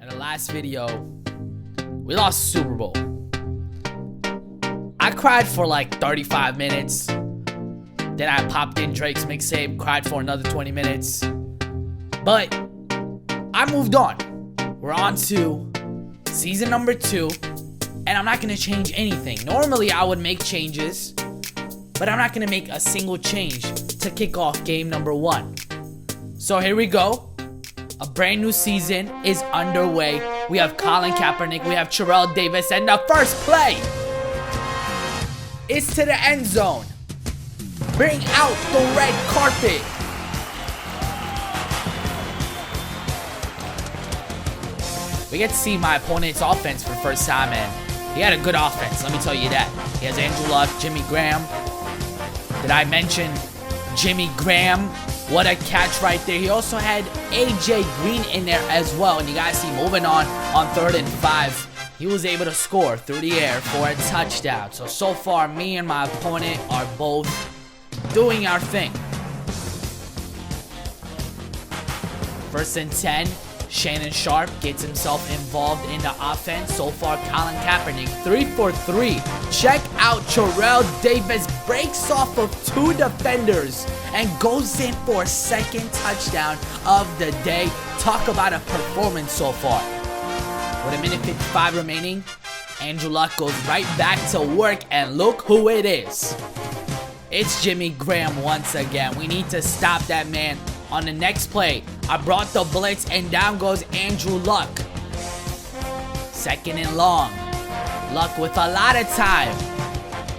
In the last video, we lost the Super Bowl. I cried for like 35 minutes. Then I popped in Drake's mixtape, cried for another 20 minutes. But I moved on. We're on to season number 2. And I'm not going to change anything. Normally, I would make changes. But I'm not going to make a single change to kick off game number 1. So here we go. A brand new season is underway. We have Colin Kaepernick. We have Terrell Davis. And the first play is to the end zone. Bring out the red carpet. We get to see my opponent's offense for the first time, and he had a good offense, let me tell you that. He has Andrew Luck, Jimmy Graham. Did I mention Jimmy Graham? What a catch right there. He also had AJ Green in there as well. And you guys see, moving on 3rd and 5, he was able to score through the air for a touchdown. So far, me and my opponent are both doing our thing. 1st and 10. Shannon Sharp gets himself involved in the offense. So far, Colin Kaepernick 3 for 3. Check out Terrell Davis, breaks off of 2 defenders and goes in for a 2nd touchdown of the day. Talk about a performance so far. With 1:55 remaining, Andrew Luck goes right back to work, and look who it is. It's Jimmy Graham once again. We need to stop that man. On the next play, I brought the blitz, and down goes Andrew Luck. 2nd and long. Luck with a lot of time.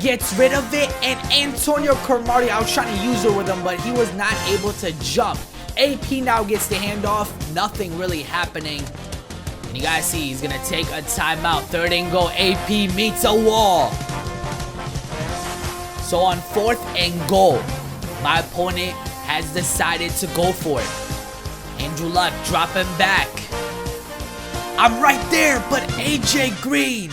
Gets rid of it, and Antonio Cromartie, I was trying to use it with him, but he was not able to jump. AP now gets the handoff. Nothing really happening. And you guys see, he's going to take a timeout. 3rd and goal. AP meets a wall. So on 4th and goal, my opponent has decided to go for it. Andrew Luck dropping back. I'm right there, but AJ Green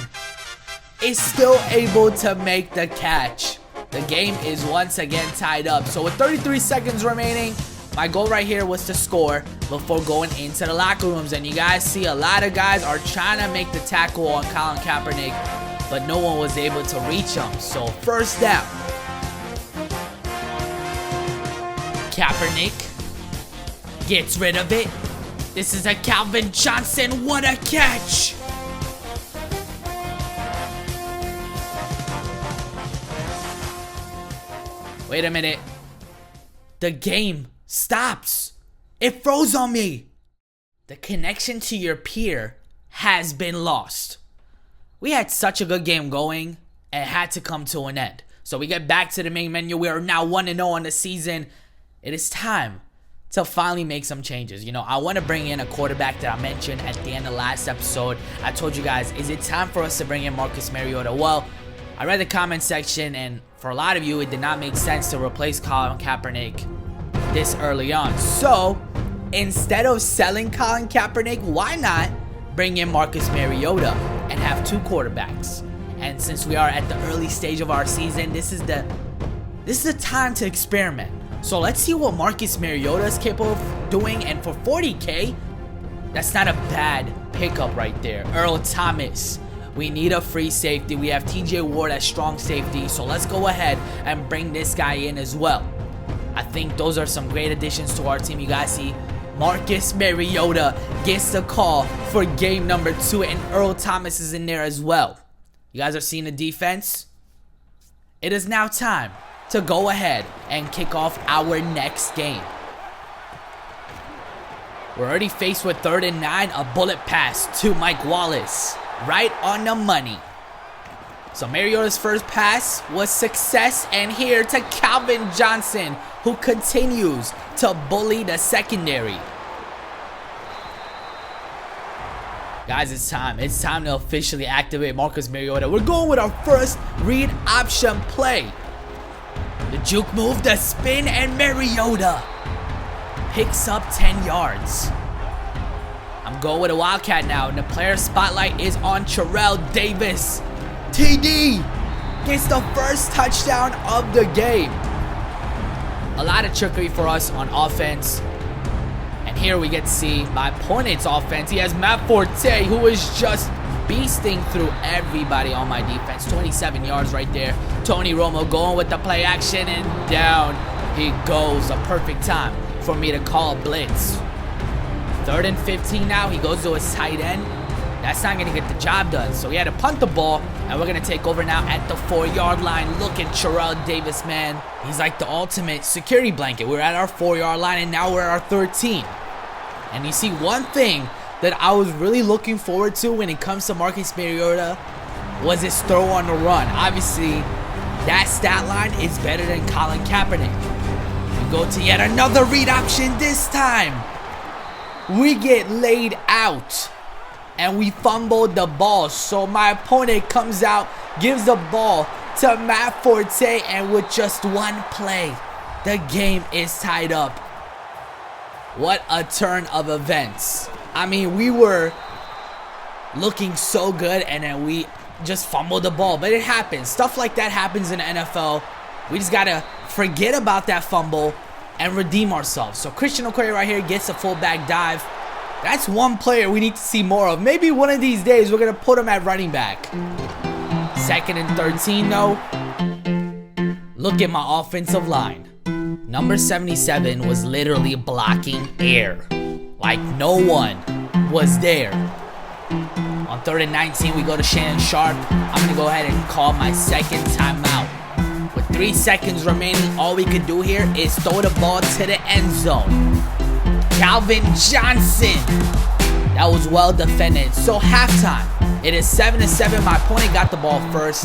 is still able to make the catch. The game is once again tied up. So with 33 seconds remaining, my goal right here was to score before going into the locker rooms. And you guys see, a lot of guys are trying to make the tackle on Colin Kaepernick, but no one was able to reach him. So 1st down. Kaepernick gets rid of it. This is a Calvin Johnson. What a catch! Wait a minute. The game stops. It froze on me. The connection to your peer has been lost. We had such a good game going, and it had to come to an end. So we get back to the main menu. We are now 1-0 on the season. It is time to finally make some changes. You know, I want to bring in a quarterback that I mentioned at the end of last episode. I told you guys, is it time for us to bring in Marcus Mariota? Well, I read the comment section, and for a lot of you, it did not make sense to replace Colin Kaepernick this early on. So, instead of selling Colin Kaepernick, why not bring in Marcus Mariota and have 2 quarterbacks? And since we are at the early stage of our season, this is the time to experiment. So let's see what Marcus Mariota is capable of doing. And for 40K, that's not a bad pickup right there. Earl Thomas. We need a free safety. We have TJ Ward as strong safety. So let's go ahead and bring this guy in as well. I think those are some great additions to our team. You guys see, Marcus Mariota gets the call for game number 2. And Earl Thomas is in there as well. You guys are seeing the defense? It is now time to go ahead and kick off our next game. We're already faced with 3rd and 9, a bullet pass to Mike Wallace, right on the money. So Mariota's first pass was success, and here to Calvin Johnson, who continues to bully the secondary. Guys, it's time. It's time to officially activate Marcus Mariota. We're going with our first read option play. The juke move, the spin, and Mariota picks up 10 yards. I'm going with a Wildcat now, and the player spotlight is on Terrell Davis. TD gets the first touchdown of the game. A lot of trickery for us on offense. And Here we get to see my opponent's offense. He has Matt Forte, who is just beasting through everybody on my defense. 27 yards right there. Tony Romo going with the play action, and down he goes. A perfect time for me to call a blitz. 3rd and 15 now. He goes to his tight end. That's not going to get the job done. So he had to punt the ball, and we're going to take over now at the 4-yard line. Look at Terrell Davis, man. He's like the ultimate security blanket. We're at our 4-yard line, and now we're at our 13. And you see, one thing that I was really looking forward to when it comes to Marcus Mariota was his throw on the run. Obviously, that stat line is better than Colin Kaepernick. We go to yet another read option. This time, we get laid out, and we fumbled the ball. So my opponent comes out, gives the ball to Matt Forte, and with just one play, the game is tied up. What a turn of events. I mean, we were looking so good, and then we just fumbled the ball. But it happens. Stuff like that happens in the NFL. We just got to forget about that fumble and redeem ourselves. So Christian Okoye right here gets a fullback dive. That's one player we need to see more of. Maybe one of these days we're going to put him at running back. 2nd and 13 though. Look at my offensive line. Number 77 was literally blocking air. Like no one was there. On 3rd and 19, we go to Shannon Sharp. I'm going to go ahead and call my 2nd timeout. With 3 seconds remaining, all we could do here is throw the ball to the end zone. Calvin Johnson. That was well defended. So halftime, it is 7-7. My opponent got the ball first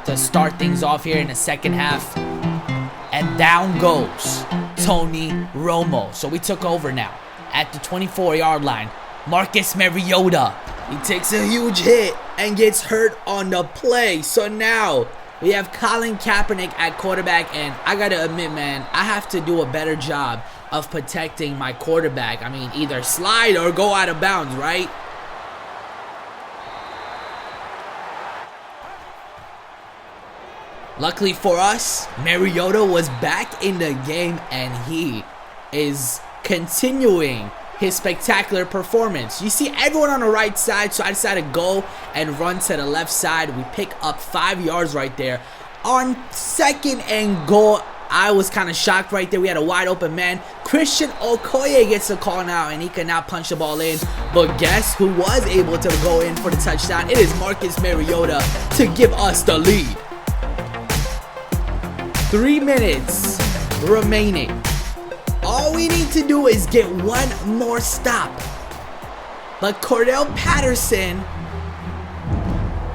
to start things off here in the second half. And down goes Tony Romo. So we took over now at the 24-yard line. Marcus Mariota. He takes a huge hit and gets hurt on the play. So now we have Colin Kaepernick at quarterback. And I got to admit, man, I have to do a better job of protecting my quarterback. I mean, either slide or go out of bounds, right? Luckily for us, Mariota was back in the game, and he is continuing his spectacular performance. You see everyone on the right side, so I decided to go and run to the left side. We pick up 5 yards right there. On 2nd and goal, I was kind of shocked right there. We had a wide open man. Christian Okoye gets a call now, and he cannot punch the ball in. But guess who was able to go in for the touchdown? It is Marcus Mariota to give us the lead. 3 minutes remaining. All we need to do is get one more stop. But Cordell Patterson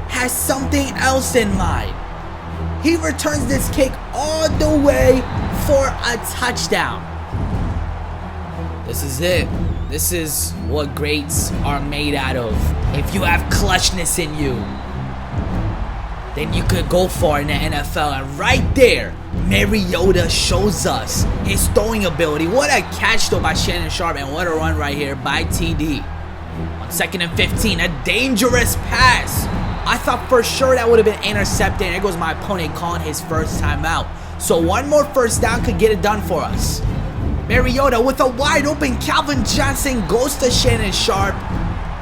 has something else in mind. He returns this kick all the way for a touchdown. This is it. This is what greats are made out of. If you have clutchness in you, then you could go for it in the NFL. And right there, Mariota shows us his throwing ability. What a catch though by Shannon Sharp, and what a run right here by TD. On 2nd and 15, a dangerous pass. I thought for sure that would have been intercepted. And there goes my opponent calling his first timeout. So one more first down could get it done for us. Mariota with a wide open Calvin Johnson goes to Shannon Sharp.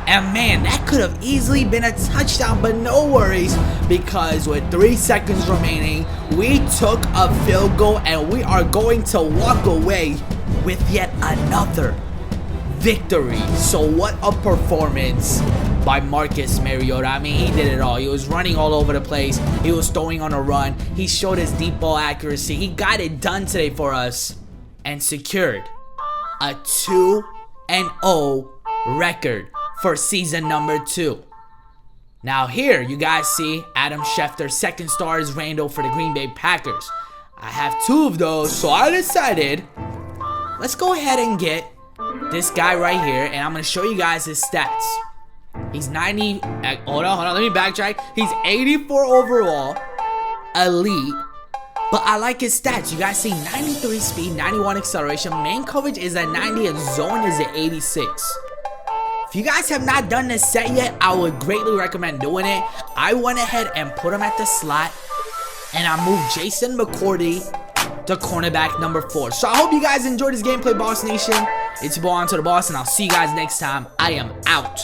And man, that could have easily been a touchdown, but no worries, because with 3 seconds remaining, we took a field goal, and we are going to walk away with yet another victory. So what a performance by Marcus Mariota. I mean, he did it all. He was running all over the place. He was throwing on a run. He showed his deep ball accuracy. He got it done today for us and secured a 2-0 record for season number 2. Now here you guys see Adam Schefter, 2nd star is Randall for the Green Bay Packers. I have 2 of those, so I decided let's go ahead and get this guy right here, and I'm going to show you guys his stats. He's 90, hold on, let me backtrack. He's 84 overall, elite, but I like his stats. You guys see 93 speed, 91 acceleration, main coverage is at 90, and zone is at 86. If you guys have not done this set yet, I would greatly recommend doing it. I went ahead and put him at the slot, and I moved Jason McCourty to cornerback number 4. So I hope you guys enjoyed this gameplay, Boss Nation. It's your boy AntoDaBoss, and I'll see you guys next time. I am out.